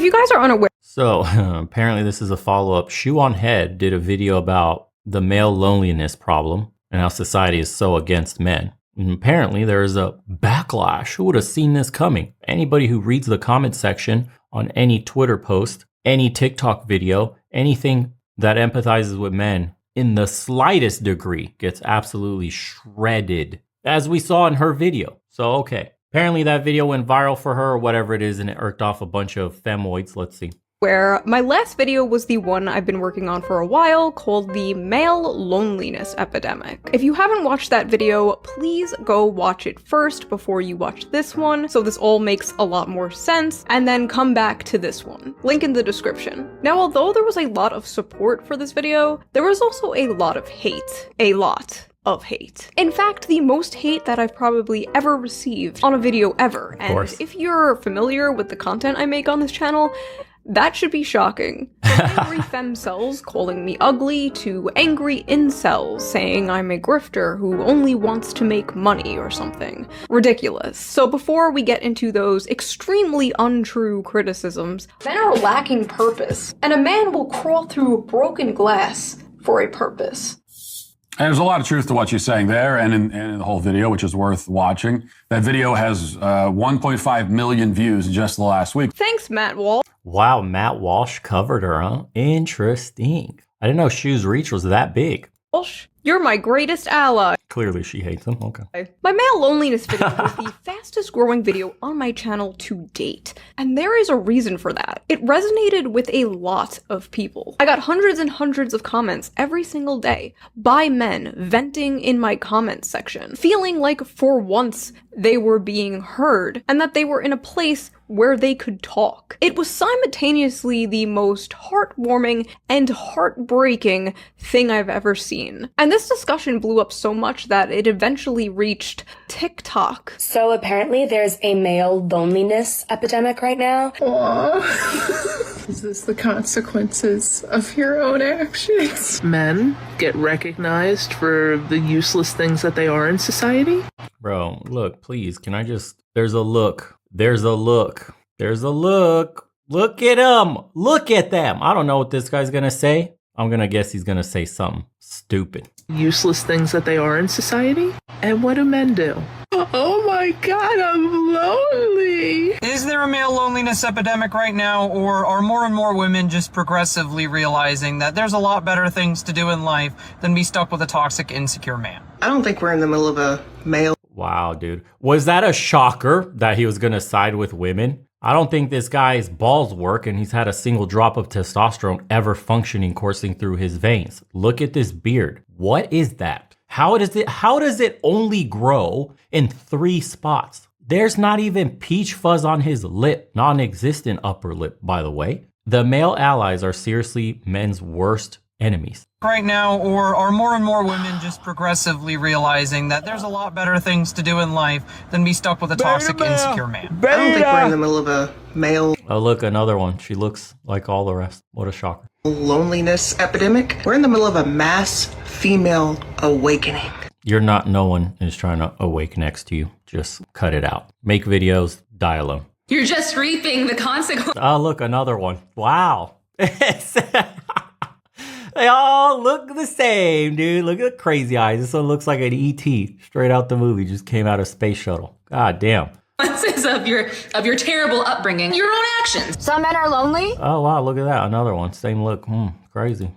you guys are unaware. So apparently this is a follow-up. Shoe on Head did a video about the male loneliness problem and how society is so against men. And apparently there is a backlash. Who would have seen this coming? Anybody who reads the comment section on any Twitter post, any TikTok video, anything that empathizes with men in the slightest degree gets absolutely shredded, as we saw in her video. So, okay. Apparently that video went viral for her or whatever it is, and it irked off a bunch of femoids. Let's see. Where my last video was the one I've been working on for a while, called the Male Loneliness Epidemic. If you haven't watched that video, please go watch it first before you watch this one, so this all makes a lot more sense, and then come back to this one. Link in the description. Now, although there was a lot of support for this video, there was also a lot of hate. A lot of hate. In fact, the most hate that I've probably ever received on a video ever. And if you're familiar with the content I make on this channel, that should be shocking. From angry femcells calling me ugly to angry incels saying I'm a grifter who only wants to make money or something. Ridiculous. So before we get into those extremely untrue criticisms, men are lacking purpose, and a man will crawl through broken glass for a purpose. And there's a lot of truth to what you're saying there and in the whole video, which is worth watching. That video has 1.5 million views just the last week. Thanks, Matt Walsh. Wow, Matt Walsh covered her, huh? Interesting. I didn't know Shoe's reach was that big. Walsh, you're my greatest ally. Clearly she hates him, okay. My male loneliness video was the fastest growing video on my channel to date, and there is a reason for that. It resonated with a lot of people. I got hundreds and hundreds of comments every single day by men venting in my comments section, feeling like for once they were being heard and that they were in a place where they could talk. It was simultaneously the most heartwarming and heartbreaking thing I've ever seen. And this discussion blew up so much that it eventually reached TikTok. So apparently there's a male loneliness epidemic right now. Aww. Is this the consequences of your own actions? Men get recognized for the useless things that they are in society? Bro, look, please, can I just... There's a look. There's a look. There's a look. Look at them. Look at them. I don't know what this guy's gonna say. I'm gonna guess he's gonna say something stupid. Useless things that they are in society? And what do men do? Oh my god, I'm lonely! Is there a male loneliness epidemic right now, or are more and more women just progressively realizing that there's a lot better things to do in life than be stuck with a toxic, insecure man? I don't think we're in the middle of a male... Wow, dude. Was that a shocker that he was gonna side with women? I don't think this guy's balls work and he's had a single drop of testosterone ever functioning coursing through his veins. Look at this beard. What is that? How does it only grow in 3 spots? There's not even peach fuzz on his lip. Non-existent upper lip, by the way. The male allies are seriously men's worst enemies. Right now, or are more and more women just progressively realizing that there's a lot better things to do in life than be stuck with a toxic, insecure man? I don't think we're in the middle of a male... Oh, look, another one. She looks like all the rest. What a shocker. Loneliness epidemic. We're in the middle of a mass female awakening. You're not, no one is trying to awake next to you. Just cut it out. Make videos, die alone. You're just reaping the consequences. Oh, look, another one. Wow. They all look the same, dude. Look at the crazy eyes. This one looks like an E.T. straight out the movie. Just came out of Space Shuttle. God damn. Of your terrible upbringing, your own actions. Some men are lonely. Oh, wow. Look at that. Another one. Same look. Crazy.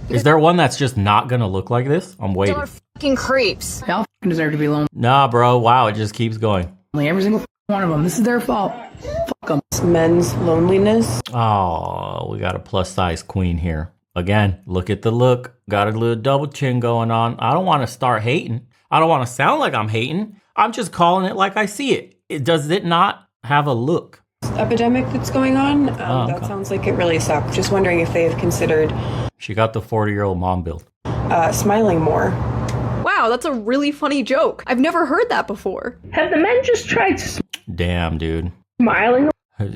Is there one that's just not going to look like this? I'm waiting. They're fucking creeps. They all deserve to be lonely. Nah, bro. Wow. It just keeps going. Every single one of them. This is their fault. Fuck them. Men's loneliness. Oh, we got a plus size queen here. Again, look at the look. Got a little double chin going on. I don't want to start hating. I don't want to sound like I'm hating. I'm just calling it like I see it. Does it not have a look? Epidemic that's going on. Okay. That sounds like it really sucks. Just wondering if they've considered... She got the 40-year-old mom build. Smiling more. Wow, that's a really funny joke. I've never heard that before. Have the men just tried Damn, dude. smiling?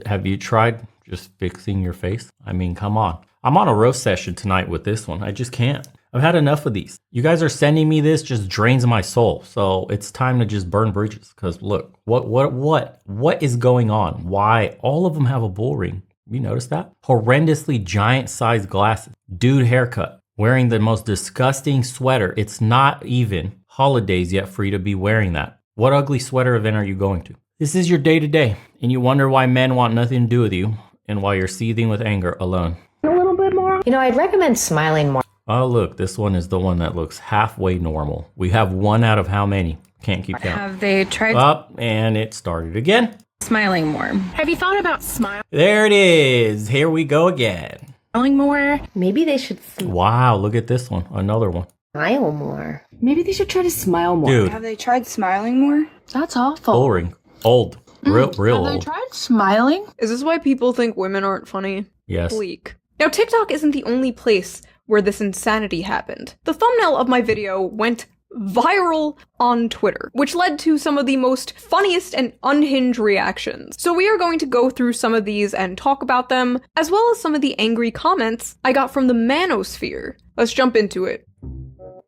Have you tried just fixing your face? I mean, come on. I'm on a roast session tonight with this one. I just can't. I've had enough of these. You guys are sending me this, just drains my soul. So it's time to just burn bridges. Because look, what is going on? Why all of them have a bull ring? You notice that? Horrendously giant-sized glasses. Dude haircut. Wearing the most disgusting sweater. It's not even holidays yet for you to be wearing that. What ugly sweater event are you going to? This is your day-to-day, and you wonder why men want nothing to do with you and why you're seething with anger alone. A little bit more. You know, I'd recommend smiling more. Oh, look, this one is the one that looks halfway normal. We have one out of how many? Can't keep count. Have they tried Up, and it started again. smiling more? Have you thought about smiling There it is. Here we go again. more? Maybe they should Wow, look at this one. Another one. smile more. Maybe they should try to smile more. Dude, Have they tried smiling more? That's awful. boring. Old. Real Have old. they tried smiling? Is this why people think women aren't funny? Yes. Bleak. Now, TikTok isn't the only place where this insanity happened. The thumbnail of my video went viral on Twitter, which led to some of the most funniest and unhinged reactions. So we are going to go through some of these and talk about them, as well as some of the angry comments I got from the Manosphere. Let's jump into it.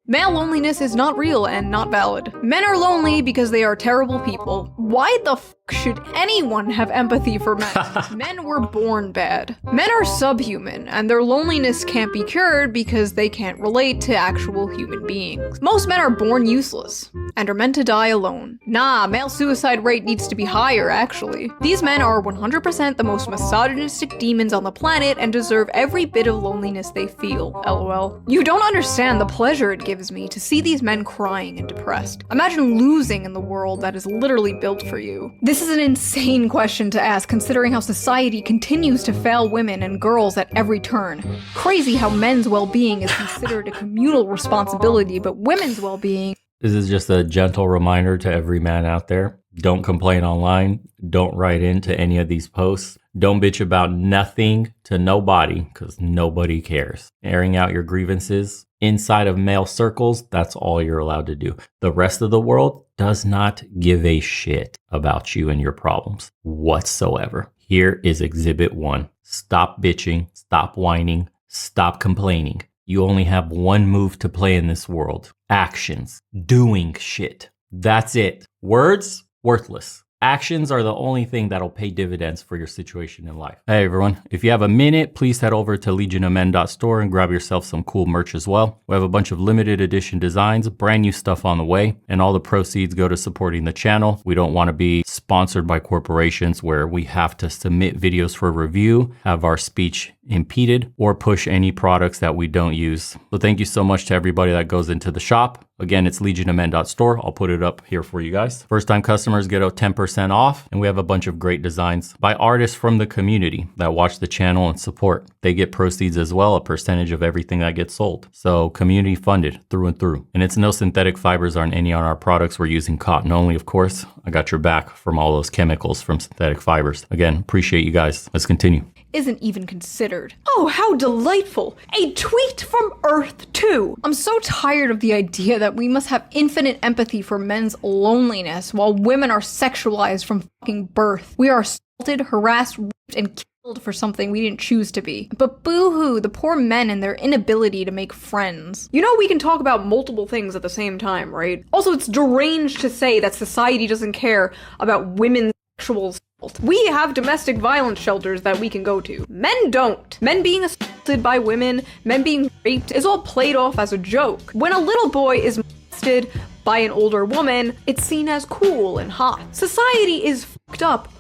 Male loneliness is not real and not valid. Men are lonely because they are terrible people. Why the f should anyone have empathy for men? Men were born bad. Men are subhuman, and their loneliness can't be cured because they can't relate to actual human beings. Most men are born useless and are meant to die alone. Nah, male suicide rate needs to be higher, actually. These men are 100% the most misogynistic demons on the planet and deserve every bit of loneliness they feel. LOL. You don't understand the pleasure it gives me to see these men crying and depressed. Imagine losing in the world that is literally built for you. This is an insane question to ask considering how society continues to fail women and girls at every turn. Crazy how men's well-being is considered a communal responsibility, but women's well-being— This is just a gentle reminder to every man out there. Don't complain online. Don't write into any of these posts. Don't bitch about nothing to nobody because nobody cares. Airing out your grievances inside of male circles, that's all you're allowed to do. The rest of the world does not give a shit about you and your problems whatsoever. Here is Exhibit 1. Stop bitching, stop whining, stop complaining. You only have one move to play in this world. Actions. Doing shit. That's it. Words? Worthless. Actions are the only thing that'll pay dividends for your situation in life. Hey everyone, if you have a minute, please head over to legionofmen.store and grab yourself some cool merch as well. We have a bunch of limited edition designs, brand new stuff on the way, and all the proceeds go to supporting the channel. We don't want to be sponsored by corporations where we have to submit videos for review, have our speech impeded, or push any products that we don't use. So thank you so much to everybody that goes into the shop. Again, it's legionofmen.store. I'll put it up here for you guys. First time customers get a 10% off, and we have a bunch of great designs by artists from the community that watch the channel and support. They get proceeds as well, a percentage of everything that gets sold. So community funded through and through. And it's no synthetic fibers on any on our products. We're using cotton only, of course. I got your back from all those chemicals from synthetic fibers. Again, appreciate you guys. Let's continue. Isn't even considered. Oh, how delightful! A tweet from Earth 2! I'm so tired of the idea that we must have infinite empathy for men's loneliness while women are sexualized from fucking birth. We are assaulted, harassed, raped, and killed for something we didn't choose to be. But boo-hoo, the poor men and their inability to make friends. You know we can talk about multiple things at the same time, right? Also, it's deranged to say that society doesn't care about women's sexual assault. We have domestic violence shelters that we can go to. Men don't. Men being assaulted by women, men being raped is all played off as a joke. When a little boy is molested by an older woman, it's seen as cool and hot. Society is fucked up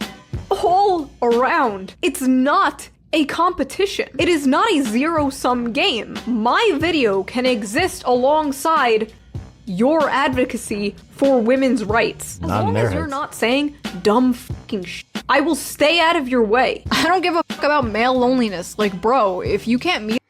all around. It's not a competition. It is not a zero-sum game. My video can exist alongside your advocacy for women's rights. As long as you're not saying dumb fucking shit, I will stay out of your way. I don't give a fuck about male loneliness. Like, bro, if you can't meet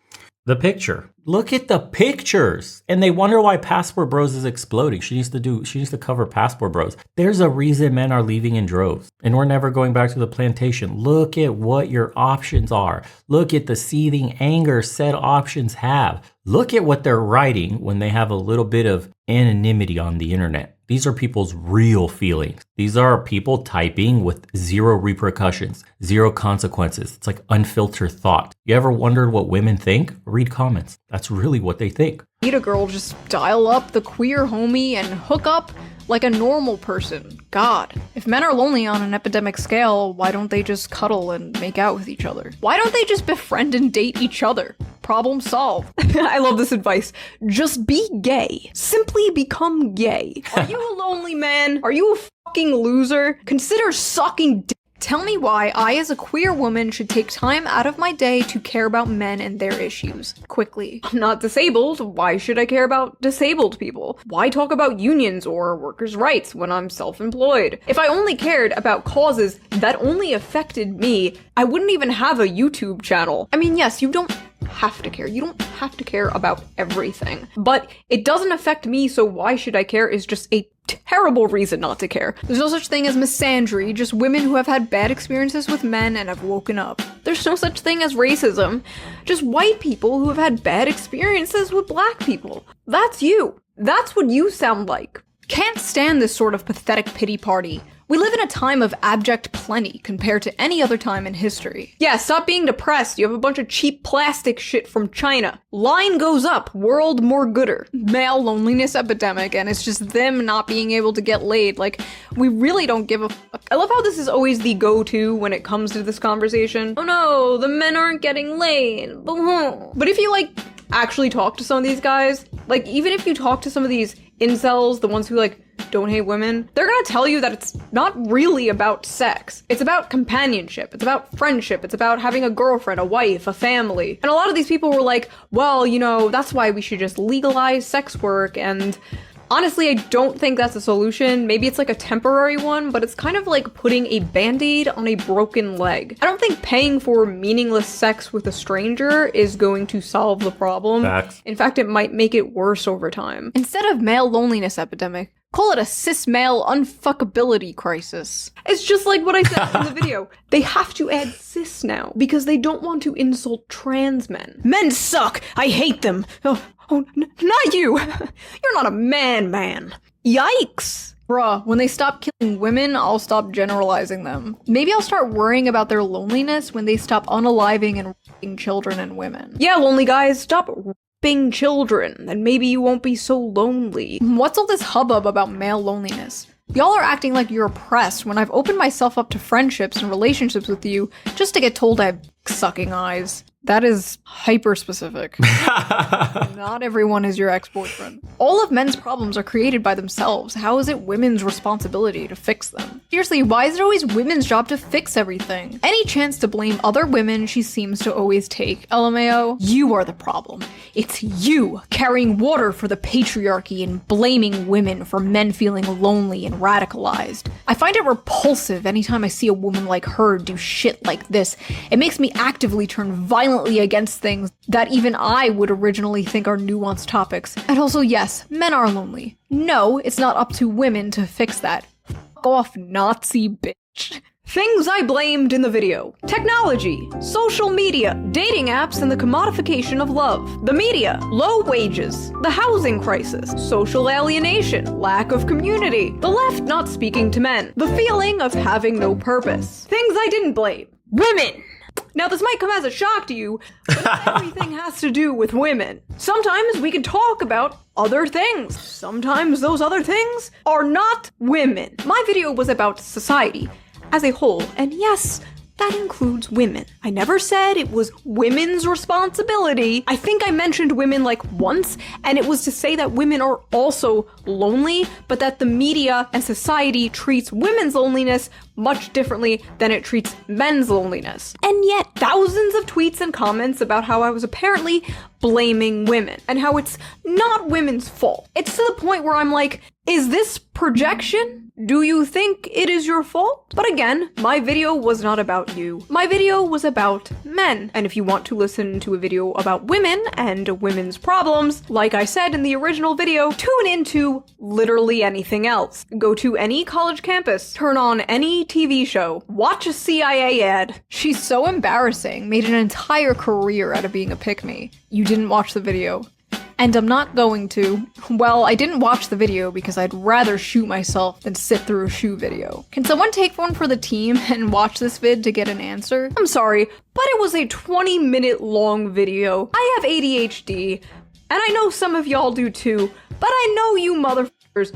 The picture. Look at the pictures. And they wonder why Passport Bros is exploding. She needs to cover Passport Bros. There's a reason men are leaving in droves. And we're never going back to the plantation. Look at what your options are. Look at the seething anger said options have. Look at what they're writing when they have a little bit of anonymity on the internet. These are people's real feelings. These are people typing with zero repercussions, zero consequences. It's like unfiltered thought. You ever wondered what women think? Read comments. That's really what they think. Meet a girl, just dial up the queer homie and hook up like a normal person. God. If men are lonely on an epidemic scale, why don't they just cuddle and make out with each other? Why don't they just befriend and date each other? Problem solved. I love this advice. Just be gay. Simply become gay. Are you a lonely man? Are you a fucking loser? Consider sucking dick. Tell me why I, as a queer woman, should take time out of my day to care about men and their issues. Quickly. I'm not disabled. Why should I care about disabled people? Why talk about unions or workers' rights when I'm self-employed? If I only cared about causes that only affected me, I wouldn't even have a YouTube channel. I mean, yes, you don't have to care. You don't have to care about everything. But it doesn't affect me, so why should I care is just a terrible reason not to care. There's no such thing as misandry, just women who have had bad experiences with men and have woken up. There's no such thing as racism, just white people who have had bad experiences with black people. That's you. That's what you sound like. Can't stand this sort of pathetic pity party. We live in a time of abject plenty compared to any other time in history. Yeah, stop being depressed. You have a bunch of cheap plastic shit from China. Line goes up, world more gooder. Male loneliness epidemic, and it's just them not being able to get laid. Like, we really don't give a fuck. I love how this is always the go-to when it comes to this conversation. Oh no, the men aren't getting laid. But if you, like, actually talk to some of these guys, like, even if you talk to some of these incels, the ones who, like, don't hate women, they're gonna tell you that it's not really about sex. It's about companionship. It's about friendship. It's about having a girlfriend, a wife, a family. And a lot of these people were like, well, you know, that's why we should just legalize sex work. And honestly, I don't think that's a solution. Maybe it's like a temporary one, but it's kind of like putting a band-aid on a broken leg. I don't think paying for meaningless sex with a stranger is going to solve the problem. Facts. In fact, it might make it worse over time. Instead of male loneliness epidemic, call it a cis-male unfuckability crisis. It's just like what I said in the video. They have to add cis now because they don't want to insult trans men. Men suck! I hate them! Oh, not you! You're not a man. Yikes! Bruh, when they stop killing women, I'll stop generalizing them. Maybe I'll start worrying about their loneliness when they stop unaliving and raping children and women. Yeah, lonely guys, stop raping children, and maybe you won't be so lonely. What's all this hubbub about male loneliness? Y'all are acting like you're oppressed when I've opened myself up to friendships and relationships with you just to get told I have sucking eyes. That is hyper-specific. Not everyone is your ex-boyfriend. All of men's problems are created by themselves. How is it women's responsibility to fix them? Seriously, why is it always women's job to fix everything? Any chance to blame other women she seems to always take. LMAO, you are the problem. It's you carrying water for the patriarchy and blaming women for men feeling lonely and radicalized. I find it repulsive anytime I see a woman like her do shit like this. It makes me actively turn violently against things that even I would originally think are nuanced topics. And also, yes, men are lonely. No, it's not up to women to fix that. Fuck off, Nazi bitch. Things I blamed in the video. Technology, social media, dating apps and the commodification of love. The media, low wages, the housing crisis, social alienation, lack of community, the left not speaking to men, the feeling of having no purpose. Things I didn't blame. Women! Now, this might come as a shock to you, but everything has to do with women. Sometimes we can talk about other things. Sometimes those other things are not women. My video was about society as a whole, and yes, that includes women. I never said it was women's responsibility. I think I mentioned women like once, and it was to say that women are also lonely, but that the media and society treats women's loneliness much differently than it treats men's loneliness. And yet, thousands of tweets and comments about how I was apparently blaming women, and how it's not women's fault. It's to the point where I'm like, is this projection? Do you think it is your fault? But again, my video was not about you. My video was about men. And if you want to listen to a video about women and women's problems, like I said in the original video, tune into literally anything else. Go to any college campus, turn on any TV show, watch a CIA ad. She's so embarrassing, made an entire career out of being a pick-me. You didn't watch the video. and I'm not going to. Well, I didn't watch the video because I'd rather shoot myself than sit through a shoe video. Can someone take one for the team and watch this vid to get an answer? I'm sorry, but it was a 20-minute long video. I have ADHD, and I know some of y'all do too, but I know you motherfuckers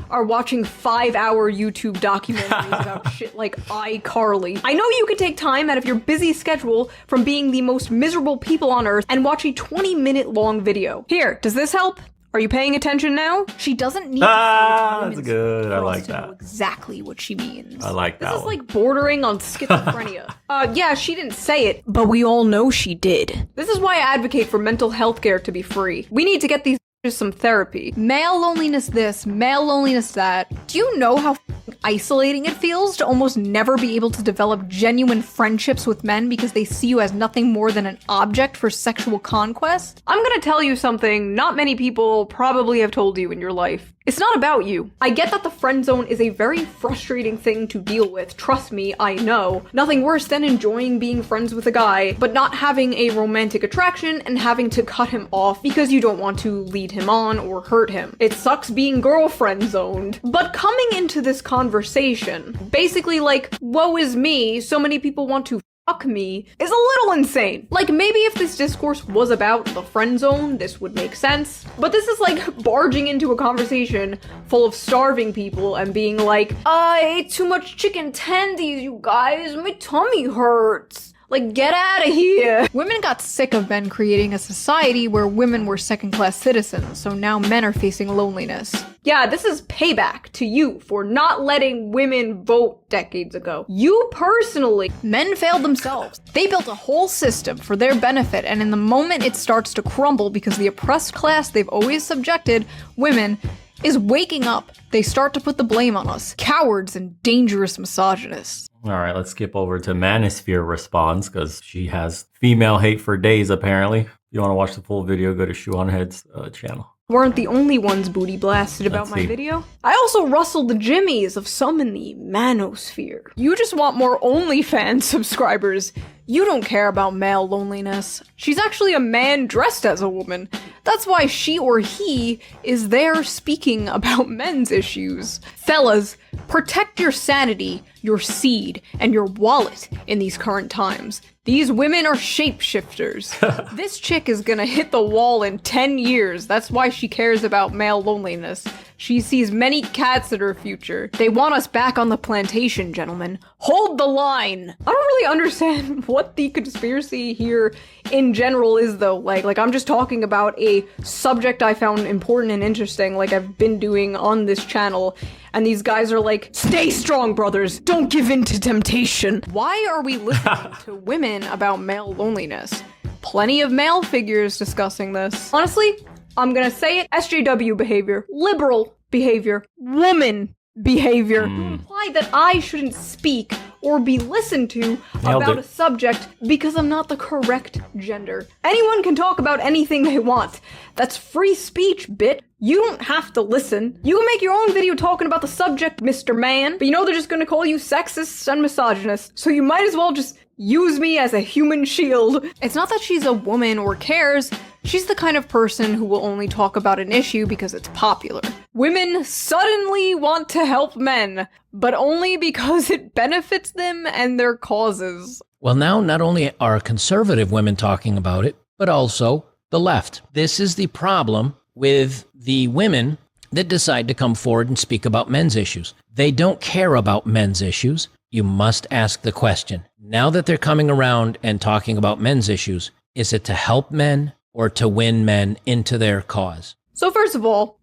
are watching 5-hour YouTube documentaries about shit like iCarly. I know you could take time out of your busy schedule from being the most miserable people on earth and watch a 20-minute long video. Here, does this help? Are you paying attention now? She doesn't need to that's good. I like that. know exactly what she means. I like that. This is like bordering on schizophrenia. Yeah, she didn't say it, but we all know she did. This is why I advocate for mental health care to be free. We need to get these some therapy. Male loneliness this, male loneliness that. Do you know how isolating it feels to almost never be able to develop genuine friendships with men because they see you as nothing more than an object for sexual conquest? I'm gonna tell you something not many people probably have told you in your life. It's not about you. I get that the friend zone is a very frustrating thing to deal with. Trust me, I know. Nothing worse than enjoying being friends with a guy, but not having a romantic attraction and having to cut him off because you don't want to lead him on or hurt him. It sucks being girlfriend zoned. But coming into this conversation, basically like, woe is me, so many people want to fuck me, is a little insane. Like, maybe if this discourse was about the friend zone, this would make sense. But this is like barging into a conversation full of starving people and being like, I ate too much chicken tendies, you guys, my tummy hurts. Like, get out of here. Women got sick of men creating a society where women were second-class citizens, so now men are facing loneliness. Yeah, this is payback to you for not letting women vote decades ago. You personally. Men failed themselves. They built a whole system for their benefit, and in the moment it starts to crumble because the oppressed class they've always subjected, women, is waking up. They start to put the blame on us. Cowards and dangerous misogynists. All right, let's skip over to Manosphere response because she has female hate for days, apparently. If you want to watch the full video, go to Shoe on Head's channel. Weren't the only ones booty blasted about my video. I also rustled the jimmies of some in the Manosphere. You just want more OnlyFans subscribers. You don't care about male loneliness. She's actually a man dressed as a woman. That's why she or he is there speaking about men's issues. Fellas, protect your sanity, your seed, and your wallet in these current times. These women are shapeshifters. This chick is gonna hit the wall in 10 years. That's why she cares about male loneliness. She sees many cats in her future. They want us back on the plantation, gentlemen. Hold the line! I don't really understand what the conspiracy here in general is, though. Like I'm just talking about a subject I found important and interesting, like I've been doing on this channel. And these guys are like, stay strong, brothers. Don't give in to temptation. Why are we listening to women about male loneliness? Plenty of male figures discussing this. Honestly, I'm gonna say it, SJW behavior, liberal behavior, woman behavior, imply that I shouldn't speak or be listened to about a subject because I'm not the correct gender. Anyone can talk about anything they want. That's free speech, bit. You don't have to listen. You can make your own video talking about the subject, Mr. Man, but you know they're just gonna call you sexist and misogynist, so you might as well just use me as a human shield. It's not that she's a woman or cares. She's the kind of person who will only talk about an issue because it's popular. Women suddenly want to help men, but only because it benefits them and their causes. Well, now not only are conservative women talking about it, but also the left. This is the problem with the women that decide to come forward and speak about men's issues. They don't care about men's issues. You must ask the question. Now that they're coming around and talking about men's issues, is it to help men or to win men into their cause? So first of all,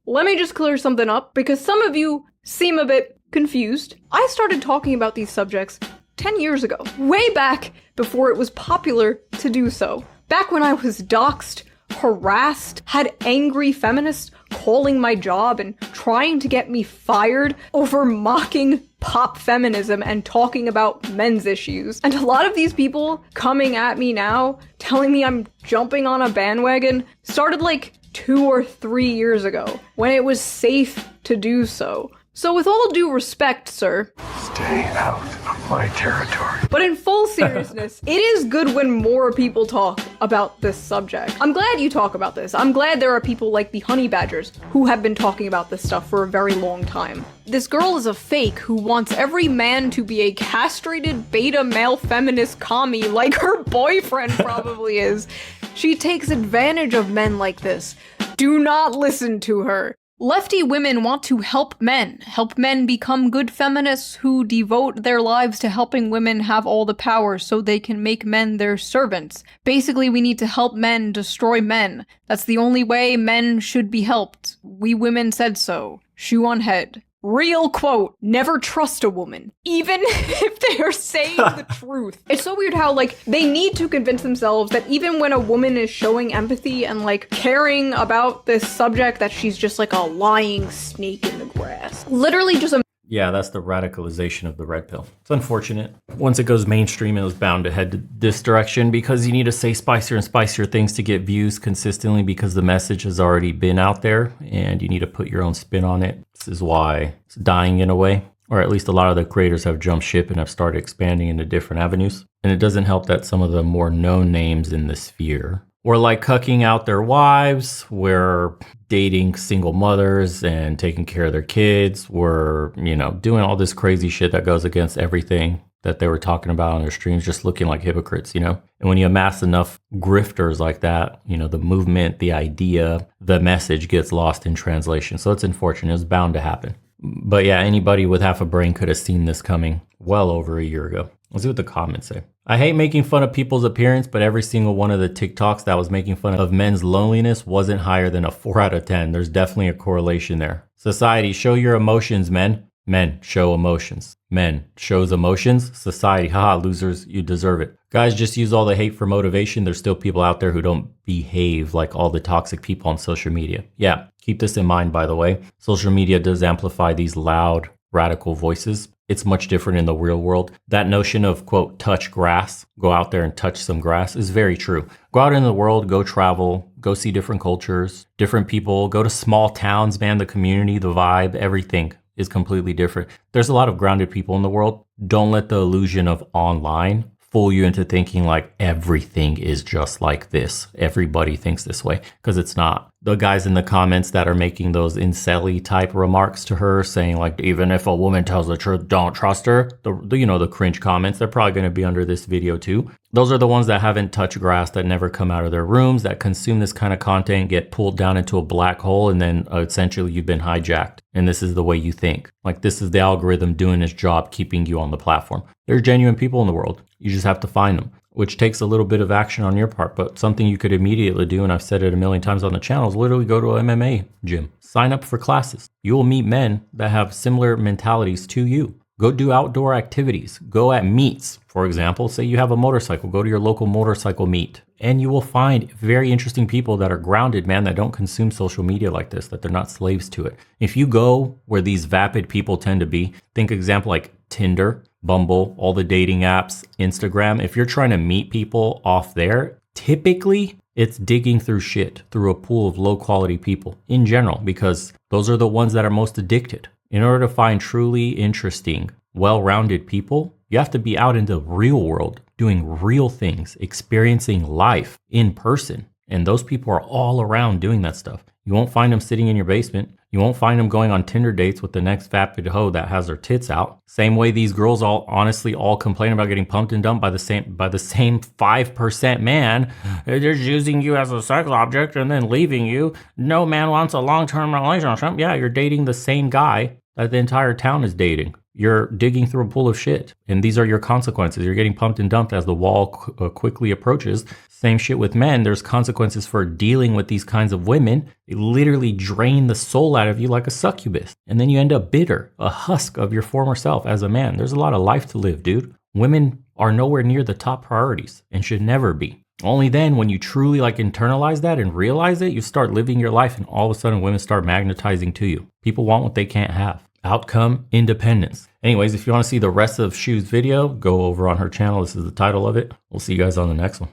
let me just clear something up because some of you seem a bit confused. I started talking about these subjects 10 years ago, way back before it was popular to do so. Back when I was doxxed, harassed, had angry feminists calling my job and trying to get me fired over mocking pop feminism and talking about men's issues. And a lot of these people coming at me now, telling me I'm jumping on a bandwagon, started like 2 or 3 years ago, when it was safe to do so. So with all due respect, sir, stay out of my territory. But in full seriousness, it is good when more people talk. about this subject. I'm glad you talk about this. I'm glad there are people like the honey badgers who have been talking about this stuff for a very long time. This girl is a fake who wants every man to be a castrated beta male feminist commie like her boyfriend probably is. She takes advantage of men like this. Do not listen to her. Lefty women want to help men become good feminists who devote their lives to helping women have all the power so they can make men their servants. Basically, we need to help men destroy men. That's the only way men should be helped. We women said so. Shoe on head. Real quote, never trust a woman, even if they are saying the truth. It's so weird how, like, they need to convince themselves that even when a woman is showing empathy and, like, caring about this subject, that she's just like a lying snake in the grass. Literally just a— Yeah, that's the radicalization of the red pill. It's unfortunate. Once it goes mainstream, it was bound to head this direction because you need to say spicier and spicier things to get views consistently because the message has already been out there and you need to put your own spin on it. This is why it's dying in a way, or at least a lot of the creators have jumped ship and have started expanding into different avenues. And it doesn't help that some of the more known names in the sphere were like cucking out their wives, were dating single mothers and taking care of their kids, were, you know, doing all this crazy shit that goes against everything that they were talking about on their streams, just looking like hypocrites, you know? And when you amass enough grifters like that, you know, the movement, the idea, the message gets lost in translation. So it's unfortunate. It's bound to happen. But yeah, anybody with half a brain could have seen this coming well over a year ago. Let's see what the comments say. I hate making fun of people's appearance, but every single one of the TikToks that was making fun of men's loneliness wasn't higher than a 4 out of 10. There's definitely a correlation there. Society, show your emotions, men. Men, show emotions. Men, shows emotions. Society, haha, losers, you deserve it. Guys, just use all the hate for motivation. There's still people out there who don't behave like all the toxic people on social media. Yeah, keep this in mind, by the way. Social media does amplify these loud, radical voices. It's much different in the real world. That notion of, quote, touch grass, go out there and touch some grass is very true. Go out in the world, go travel, go see different cultures, different people, go to small towns, man, the community, the vibe, everything is completely different. There's a lot of grounded people in the world. Don't let the illusion of online fool you into thinking like everything is just like this. Everybody thinks this way, because it's not. The guys in the comments that are making those incel-y type remarks to her saying like, even if a woman tells the truth, don't trust her. The cringe comments, they're probably going to be under this video too. Those are the ones that haven't touched grass, that never come out of their rooms, that consume this kind of content, get pulled down into a black hole, and then essentially you've been hijacked. And this is the way you think. Like, this is the algorithm doing its job, keeping you on the platform. There's genuine people in the world. You just have to find them, which takes a little bit of action on your part. But something you could immediately do, and I've said it a million times on the channel, is literally go to an MMA gym. Sign up for classes. You will meet men that have similar mentalities to you. Go do outdoor activities. Go at meets. For example, say you have a motorcycle. Go to your local motorcycle meet. And you will find very interesting people that are grounded, man, that don't consume social media like this, that they're not slaves to it. If you go where these vapid people tend to be, think example like Tinder, Bumble, all the dating apps, Instagram. If you're trying to meet people off there, typically it's digging through shit, through a pool of low quality people in general, because those are the ones that are most addicted. In order to find truly interesting, well-rounded people, you have to be out in the real world, doing real things, experiencing life in person. And those people are all around doing that stuff. You won't find them sitting in your basement. You won't find them going on Tinder dates with the next vapid hoe that has her tits out. Same way these girls all complain about getting pumped and dumped by the same 5% man. They're just using you as a sex object and then leaving you. No man wants a long-term relationship. Yeah, you're dating the same guy that the entire town is dating. You're digging through a pool of shit. And these are your consequences. You're getting pumped and dumped as the wall quickly approaches. Same shit with men. There's consequences for dealing with these kinds of women. They literally drain the soul out of you like a succubus. And then you end up bitter, a husk of your former self as a man. There's a lot of life to live, dude. Women are nowhere near the top priorities and should never be. Only then, when you truly internalize that and realize it, you start living your life, and all of a sudden women start magnetizing to you. People want what they can't have. Outcome independence. Anyways, if you want to see the rest of Shu's video, go over on her channel. This is the title of it. We'll see you guys on the next one.